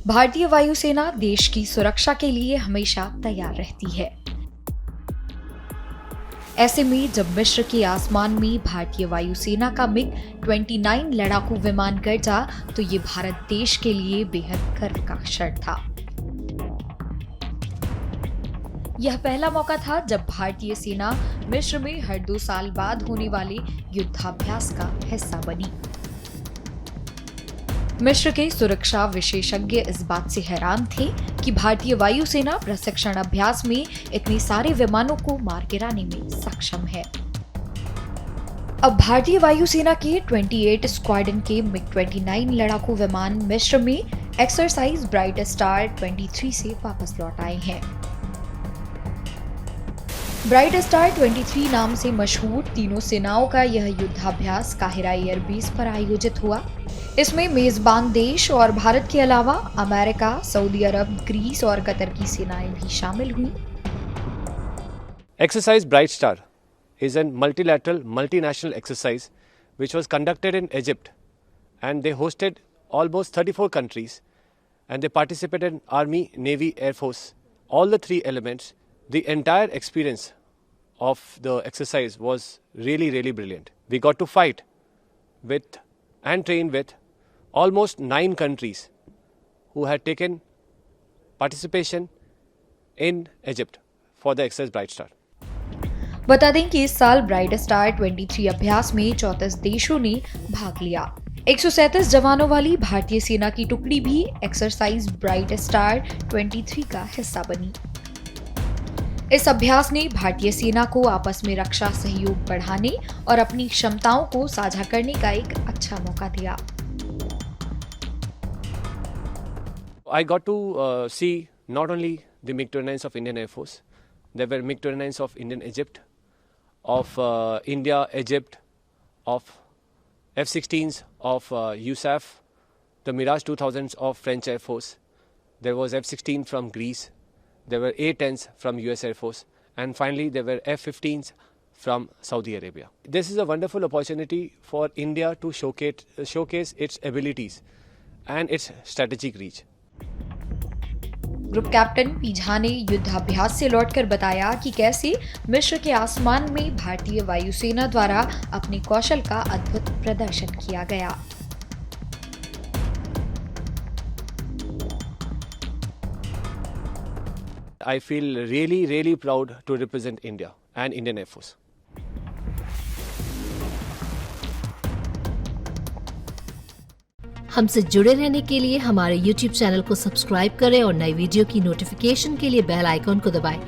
भारतीय वायुसेना देश की सुरक्षा के लिए हमेशा तैयार रहती है। ऐसे में जब मिस्र के आसमान में भारतीय वायुसेना का MiG-29 लड़ाकू विमान गरजा तो ये भारत देश के लिए बेहद गर्व का क्षण था। यह पहला मौका था जब भारतीय सेना मिस्र में हर 2 साल बाद होने वाले युद्धाभ्यास का हिस्सा बनी। मिस्र के सुरक्षा विशेषज्ञ इस बात से हैरान थे कि भारतीय वायुसेना प्रशिक्षण अभ्यास में इतने सारे विमानों को मार गिराने में सक्षम है। अब भारतीय वायुसेना के 28 स्क्वाड्रन के MiG-29 लड़ाकू विमान मिस्र में एक्सरसाइज ब्राइट स्टार 23 से वापस लौट आए हैं। ब्राइट स्टार 23 नाम से मशहूर तीनों सेनाओं का यह युद्धाभ्यास काहिरा एयरबेस पर आयोजित हुआ। इसमें मेजबान देश और भारत के अलावा अमेरिका, सऊदी अरब, ग्रीस और कतर की सेनाएं भी शामिल हुईं। Exercise Bright Star is a multilateral, multinational exercise which was conducted in Egypt, and they hosted almost 34 countries, and they participated in Army, Navy, Air Force, all the 3 elements. The entire experience of the exercise was really, really brilliant. We got to fight with and train with almost 9 countries who had taken participation in Egypt for the exercise Bright Star. बता दें कि इस साल bright star 23 अभ्यास में 34 देशों ने भाग लिया। 137 जवानों वाली भारतीय सेना की टुकड़ी भी एक्सरसाइज ब्राइट स्टार 23 का हिस्सा बनी। इस अभ्यास ने भारतीय सेना को आपस में रक्षा सहयोग बढ़ाने और अपनी क्षमताओं को साझा करने का एक अच्छा मौका दिया। I got to see not only the MiG-29s of Indian Air Force, there were MiG-29s of Indian Egypt, of India, Egypt, of F-16s of USAF, the Mirage 2000s of French Air Force. There was F-16 from Greece. There were A-10s from US Air Force. And finally, there were F-15s from Saudi Arabia. This is a wonderful opportunity for India to showcase its abilities and its strategic reach. Group captain P Jha ने युद्धाभ्यास से लौटकर बताया कि कैसे मिस्र के आसमान में भारतीय वायुसेना द्वारा अपने कौशल का अद्भुत प्रदर्शन किया गया। I feel really, really proud to represent India and Indian Air Force. हमसे जुड़े रहने के लिए हमारे YouTube चैनल को सब्सक्राइब करें और नई वीडियो की नोटिफिकेशन के लिए बेल आइकॉन को दबाएं।